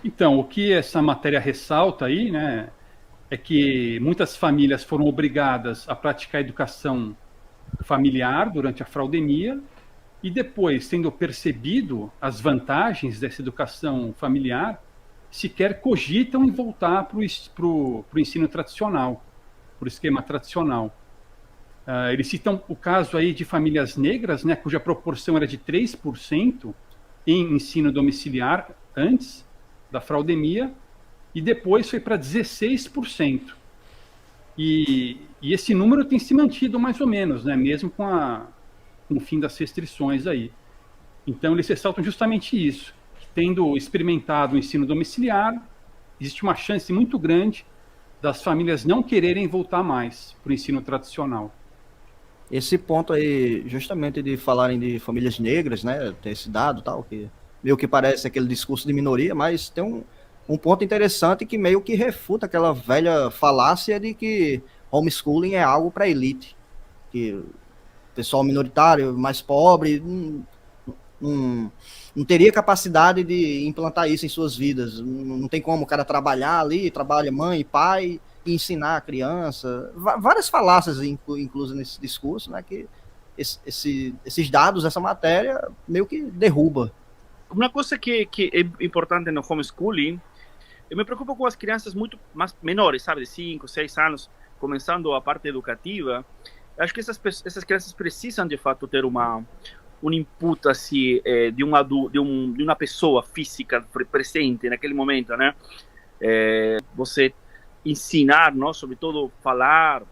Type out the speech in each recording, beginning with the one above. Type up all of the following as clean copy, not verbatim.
Então, o que essa matéria ressalta aí, né, é que muitas famílias foram obrigadas a praticar educação familiar durante a fraudemia e depois, tendo percebido as vantagens dessa educação familiar, sequer cogitam em voltar para o ensino tradicional, para o esquema tradicional. Eles citam o caso aí de famílias negras, né, cuja proporção era de 3% em ensino domiciliar antes da fraudemia, e depois foi para 16%. E esse número tem se mantido mais ou menos, né, mesmo com o fim das restrições aí. Então, eles ressaltam justamente isso, que tendo experimentado o ensino domiciliar, existe uma chance muito grande das famílias não quererem voltar mais para o ensino tradicional. Esse ponto aí, justamente de falarem de famílias negras, né, tem esse dado tal, que meio que parece aquele discurso de minoria, mas tem um ponto interessante que meio que refuta aquela velha falácia de que homeschooling é algo para elite, que o pessoal minoritário, mais pobre, não, não teria capacidade de implantar isso em suas vidas. Não tem como o cara trabalhar ali, trabalha mãe e pai, e ensinar a criança. Várias falácias inclusas nesse discurso, né? Que esses dados, essa matéria, meio que derruba. Uma coisa que é importante no homeschooling, eu me preocupo com as crianças muito mais menores, sabe, de 5, 6 anos, começando a parte educativa. Acho que essas crianças precisam, de fato, ter um input assim, de um adulto, de uma pessoa física presente naquele momento, né? Você ensinar, não, sobretudo falar,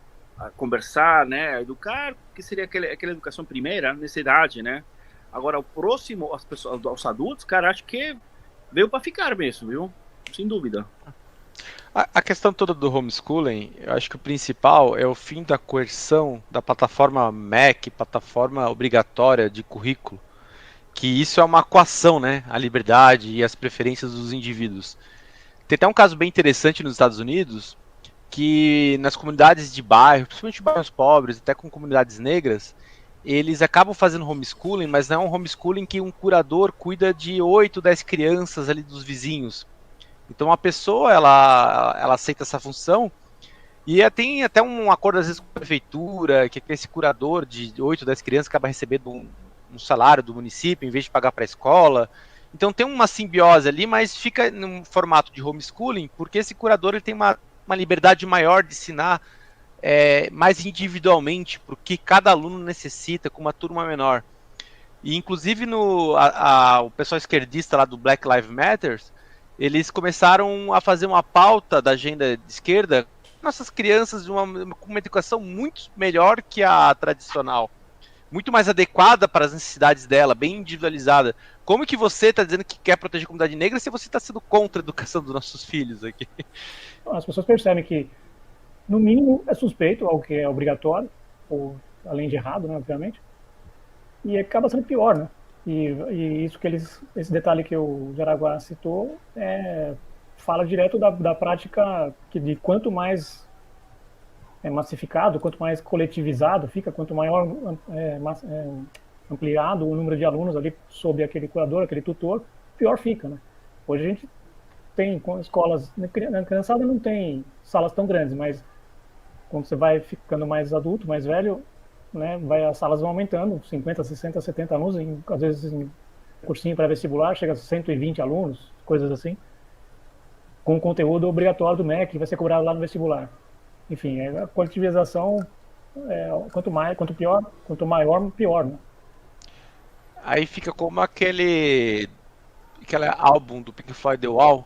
conversar, né, educar, que seria aquela educação primeira nessa idade, né? Agora o próximo, as pessoas, os adultos, cara, acho que veio para ficar mesmo, viu? Sem dúvida. A questão toda do homeschooling, eu acho que o principal é o fim da coerção da plataforma MEC, plataforma obrigatória de currículo, que isso é uma coação, né, à liberdade e às preferências dos indivíduos. Tem até um caso bem interessante nos Estados Unidos, que nas comunidades de bairro, principalmente bairros pobres, até com comunidades negras, eles acabam fazendo homeschooling, mas não é um homeschooling que um curador cuida de 8, 10 crianças ali dos vizinhos. Então a pessoa, ela aceita essa função e tem até um acordo às vezes com a prefeitura, que esse curador de 8, 10 crianças acaba recebendo um salário do município em vez de pagar para a escola. Então tem uma simbiose ali, mas fica num formato de homeschooling, porque esse curador ele tem uma liberdade maior de ensinar mais individualmente, porque cada aluno necessita, com uma turma menor. E inclusive o pessoal esquerdista lá do Black Lives Matter, eles começaram a fazer uma pauta da agenda de esquerda, nossas crianças com uma educação muito melhor que a tradicional, muito mais adequada para as necessidades dela, bem individualizada. Como que você está dizendo que quer proteger a comunidade negra se você está sendo contra a educação dos nossos filhos aqui? As pessoas percebem que, no mínimo, é suspeito, algo que é obrigatório, ou além de errado, né, obviamente, e acaba sendo pior, né? E isso que esse detalhe que o Jaraguá citou fala direto da prática de quanto mais massificado, quanto mais coletivizado fica, quanto maior ampliado o número de alunos ali sob aquele curador, aquele tutor, pior fica, né? Hoje a gente tem escolas, na criançada não tem salas tão grandes, mas quando você vai ficando mais adulto, mais velho, né, as salas vão aumentando, 50, 60, 70 alunos, às vezes em cursinho pré-vestibular chega a 120 alunos, coisas assim, com conteúdo obrigatório do MEC, que vai ser cobrado lá no vestibular. Enfim, a coletivização, quanto maior, pior, né? Aí fica como aquele álbum do Pink Floyd, The Wall,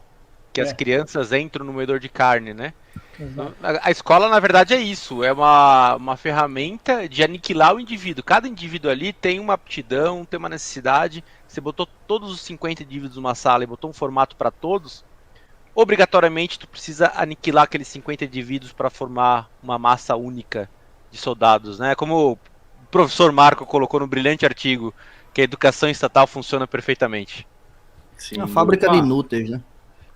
que as crianças entram no moedor de carne, né? Exato. A escola, na verdade, é isso. É uma ferramenta de aniquilar o indivíduo. Cada indivíduo ali tem uma aptidão, tem uma necessidade. Você botou todos os 50 indivíduos numa sala e botou um formato para todos, obrigatoriamente tu precisa aniquilar aqueles 50 indivíduos para formar uma massa única de soldados, né? Como o professor Marco colocou no brilhante artigo, que a educação estatal funciona perfeitamente. Sim, uma fábrica de inúteis, né?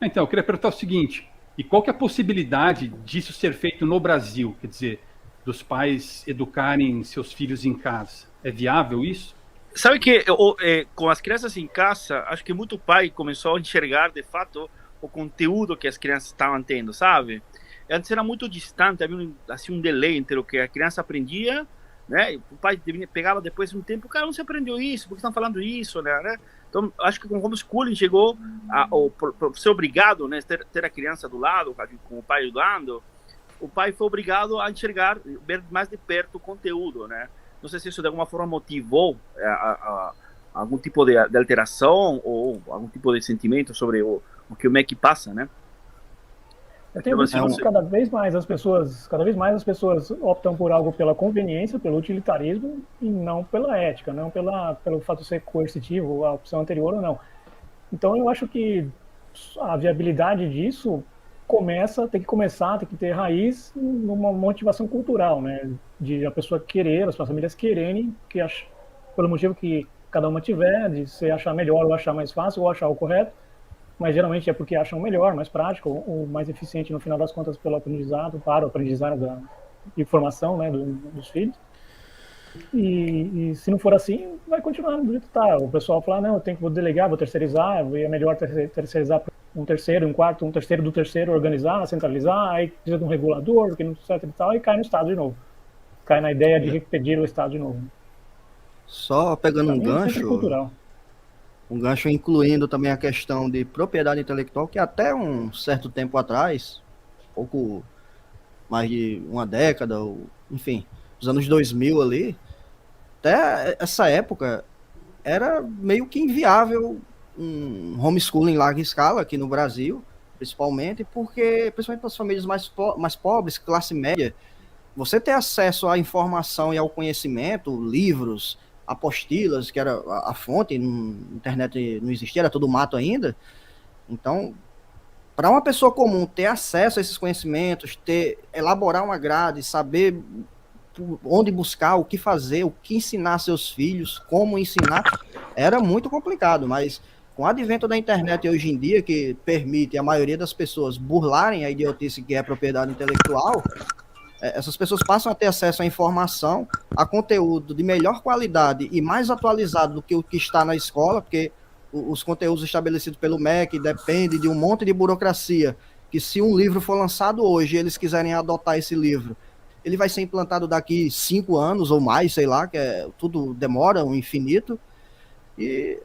Então, eu queria perguntar o seguinte, e qual que é a possibilidade disso ser feito no Brasil? Quer dizer, dos pais educarem seus filhos em casa. É viável isso? Sabe que com as crianças em casa, acho que muito pai começou a enxergar, de fato, o conteúdo que as crianças estavam tendo, sabe? Antes era muito distante, havia assim, um delay entre o que a criança aprendia, né? O pai pegava depois de um tempo, cara, não se aprendeu isso, por que estão falando isso, né? Então, acho que com o homeschooling chegou por ser obrigado, né, ter a criança do lado, com o pai ajudando, o pai foi obrigado a enxergar, ver mais de perto o conteúdo, né? Não sei se isso de alguma forma motivou algum tipo de alteração ou algum tipo de sentimento sobre o que o MEC passa, né? Eu tenho visto que cada vez mais as pessoas optam por algo pela conveniência, pelo utilitarismo e não pela ética, não pelo fato de ser coercitivo, a opção anterior ou não. Então eu acho que a viabilidade disso tem que ter raiz numa motivação cultural, né? De a pessoa querer, as famílias quererem, pelo motivo que cada uma tiver, de se achar melhor ou achar mais fácil ou achar o correto, mas geralmente é porque acham melhor, mais prático, ou mais eficiente no final das contas para o aprendizado da informação, né, dos filhos. E se não for assim, vai continuar do jeito que está. O pessoal fala, não, vou delegar, vou terceirizar, é melhor terceirizar para um terceiro, um quarto, um terceiro do terceiro, organizar, centralizar, aí precisa de um regulador, que não certo e tal, e cai no Estado de novo. Cai na ideia de pedir o Estado de novo. Só pegando um gancho... cultural. Um gancho incluindo também a questão de propriedade intelectual, que até um certo tempo atrás, pouco mais de uma década, ou, enfim, os anos 2000 ali, até essa época era meio que inviável um homeschooling em larga escala aqui no Brasil, principalmente para as famílias mais pobres, classe média, você ter acesso à informação e ao conhecimento, livros, apostilas, que era a fonte, internet não existia, era tudo mato ainda. Então, para uma pessoa comum ter acesso a esses conhecimentos, elaborar uma grade, saber onde buscar, o que fazer, o que ensinar seus filhos, como ensinar, era muito complicado, mas com o advento da internet hoje em dia, que permite a maioria das pessoas burlarem a idiotice que é a propriedade intelectual, essas pessoas passam a ter acesso à informação, a conteúdo de melhor qualidade e mais atualizado do que o que está na escola, porque os conteúdos estabelecidos pelo MEC dependem de um monte de burocracia, que se um livro for lançado hoje e eles quiserem adotar esse livro, ele vai ser implantado daqui 5 anos ou mais, sei lá, tudo demora um infinito. E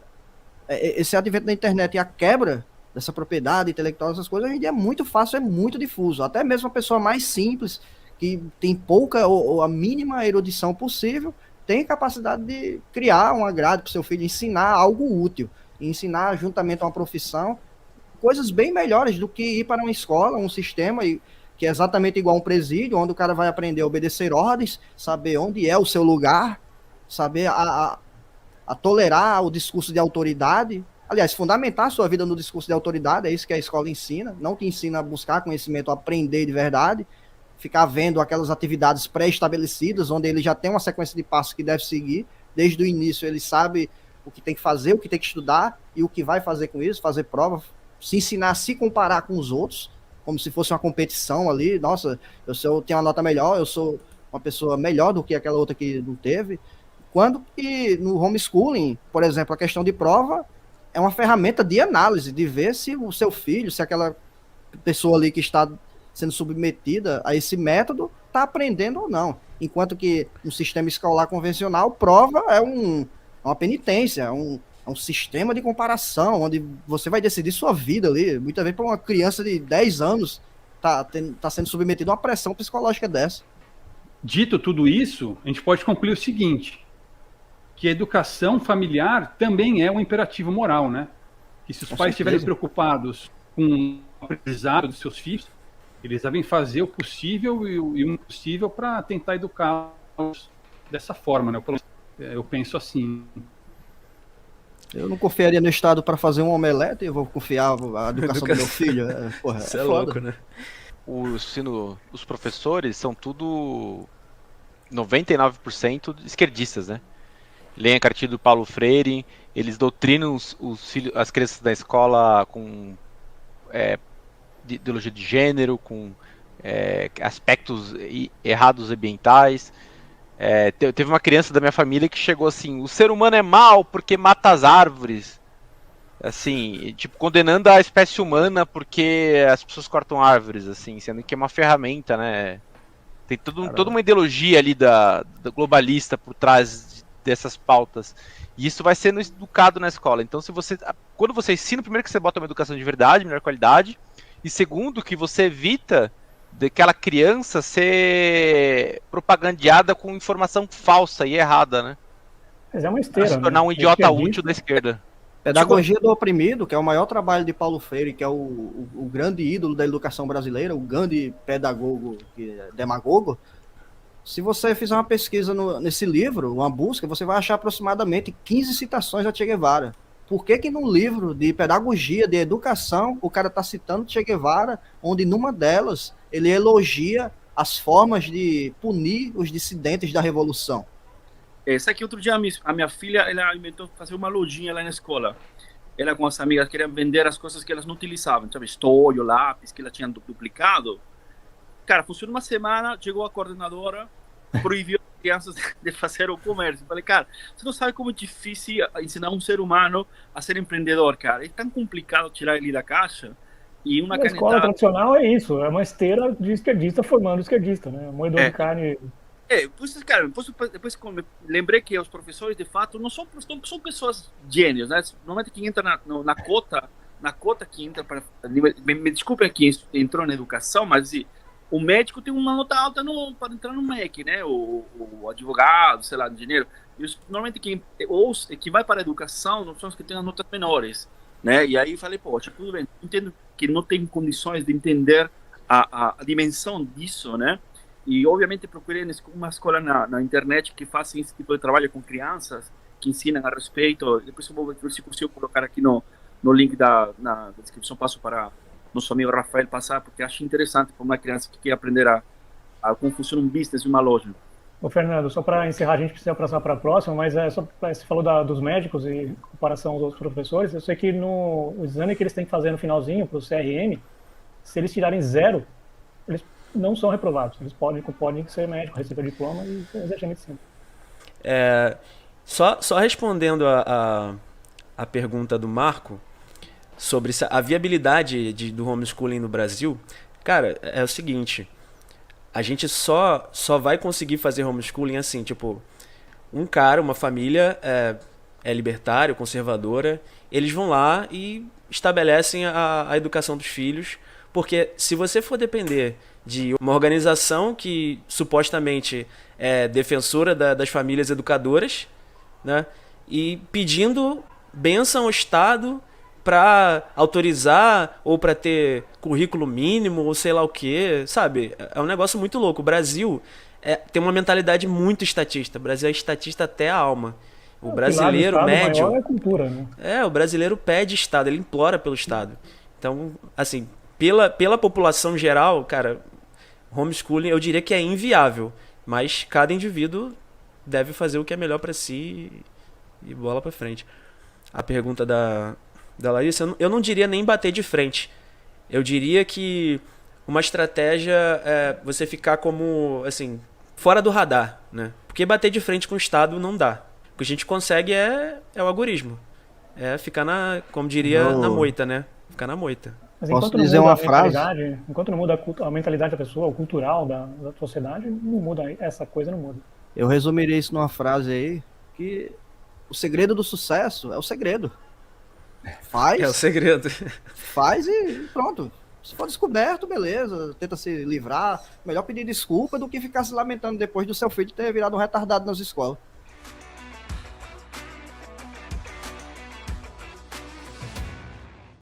esse advento da internet e a quebra dessa propriedade intelectual, essas coisas, hoje em dia é muito fácil, é muito difuso. Até mesmo a pessoa mais simples, que tem pouca ou a mínima erudição possível, tem capacidade de criar uma grade para o seu filho, ensinar algo útil, ensinar juntamente a uma profissão, coisas bem melhores do que ir para uma escola, um sistema que é exatamente igual a um presídio, onde o cara vai aprender a obedecer ordens, saber onde é o seu lugar, saber a tolerar o discurso de autoridade. Aliás, fundamentar a sua vida no discurso de autoridade, é isso que a escola ensina, não te ensina a buscar conhecimento, a aprender de verdade, ficar vendo aquelas atividades pré-estabelecidas, onde ele já tem uma sequência de passos que deve seguir, desde o início ele sabe o que tem que fazer, o que tem que estudar, e o que vai fazer com isso, fazer prova, se ensinar a se comparar com os outros, como se fosse uma competição ali, nossa, eu tenho uma nota melhor, eu sou uma pessoa melhor do que aquela outra que não teve, quando que no homeschooling, por exemplo, a questão de prova é uma ferramenta de análise, de ver se o seu filho, se aquela pessoa ali que está sendo submetida a esse método, está aprendendo ou não. Enquanto que no sistema escolar convencional, prova é uma penitência, é um sistema de comparação, onde você vai decidir sua vida ali. Muitas vezes para uma criança de 10 anos tá sendo submetida a uma pressão psicológica dessa. Dito tudo isso, a gente pode concluir o seguinte, que a educação familiar também é um imperativo moral, né? Que se os pais estiverem preocupados com o aprendizado dos seus filhos, eles devem fazer o possível e o impossível para tentar educá-los dessa forma, né? Eu penso assim. Eu não confiaria no Estado para fazer um omelete, eu vou confiar a educação do meu filho. Isso é louco, né? Os professores são tudo 99% esquerdistas, né? Leem a cartilha do Paulo Freire, eles doutrinam as crianças da escola com ideologia de gênero, com aspectos errados ambientais. Teve uma criança da minha família que chegou assim: o ser humano é mau porque mata as árvores. Assim, tipo, condenando a espécie humana porque as pessoas cortam árvores, assim, sendo que é uma ferramenta, né? Tem toda uma ideologia ali da globalista por trás dessas pautas. E isso vai sendo educado na escola. Então, quando você ensina, primeiro que você bota uma educação de verdade, melhor qualidade, e segundo que você evita daquela criança ser propagandeada com informação falsa e errada, né? Mas é uma Pra esteira, se tornar né? um idiota útil da esquerda. Pedagogia do Oprimido, que é o maior trabalho de Paulo Freire, que é o grande ídolo da educação brasileira, o grande pedagogo, demagogo. Se você fizer uma pesquisa nesse livro, uma busca, você vai achar aproximadamente 15 citações a Che Guevara. Por que que num livro de pedagogia, de educação, o cara está citando Che Guevara, onde numa delas ele elogia as formas de punir os dissidentes da Revolução? Sabe que outro dia a minha filha, ela inventou fazer uma lojinha lá na escola. Ela com as amigas queriam vender as coisas que elas não utilizavam, sabe? Estojo, lápis, que ela tinha duplicado. Cara, funcionou uma semana, chegou a coordenadora, proibiu as crianças de fazer o comércio. Falei, cara, você não sabe como é difícil ensinar um ser humano a ser empreendedor, cara. É tão complicado tirar ele da caixa. E uma A escola tradicional é isso, é uma esteira de esquerdista formando esquerdista, né? Moedor de carne. Cara, depois lembrei que os professores, de fato, não são pessoas gênios, né? Normalmente quem entra na cota que entra para... Me desculpem quem entrou na educação, mas assim, o médico tem uma nota alta para entrar no MEC, né? O advogado, sei lá, o engenheiro. Normalmente quem vai para a educação não são os que têm as notas menores, né? E aí falei, poxa, tudo bem, entendo que não tem condições de entender a dimensão disso, né? E, obviamente, procurei uma escola na internet que faça esse tipo de trabalho com crianças, que ensinam a respeito. Depois eu vou ver se consigo colocar aqui no link na descrição, passo para nosso amigo Rafael passar, porque acho interessante para uma criança que quer aprender a como funciona um business e uma loja. Ô, Fernando, só para encerrar, a gente precisa passar para a próxima, mas você falou dos médicos e em comparação aos outros professores. Eu sei que no exame que eles têm que fazer no finalzinho, para o CRM, se eles tirarem 0, eles não são reprovados. Eles podem ser médico, receber diploma e exercer medicina. Só respondendo a pergunta do Marco sobre a viabilidade do homeschooling no Brasil, cara, é o seguinte: a gente só vai conseguir fazer homeschooling assim, tipo, uma família é libertária, conservadora, eles vão lá e estabelecem a educação dos filhos, porque se você for depender de uma organização que supostamente é defensora das famílias educadoras, né, e pedindo bênção ao Estado para autorizar ou para ter currículo mínimo ou sei lá o que, sabe? É um negócio muito louco. O Brasil tem uma mentalidade muito estatista. O Brasil é estatista até a alma. O brasileiro médio... maior é a cultura, né? O brasileiro pede Estado, ele implora pelo Estado. Então, assim, pela população geral, cara, homeschooling eu diria que é inviável, mas cada indivíduo deve fazer o que é melhor para si e bola para frente. A pergunta da Larissa, eu não diria nem bater de frente. Eu diria que uma estratégia é você ficar como, assim, fora do radar, né? Porque bater de frente com o Estado não dá. O que a gente consegue é o algoritmo. É ficar como diria, na moita, né? Ficar na moita. Mas posso dizer uma frase? Enquanto não muda a mentalidade da pessoa, o cultural da sociedade, não muda, essa coisa não muda. Eu resumiria isso numa frase aí, que o segredo do sucesso é o segredo. Faz. É o segredo. Faz e pronto. Se for descoberto, beleza, tenta se livrar. Melhor pedir desculpa do que ficar se lamentando depois do seu filho ter virado um retardado nas escolas.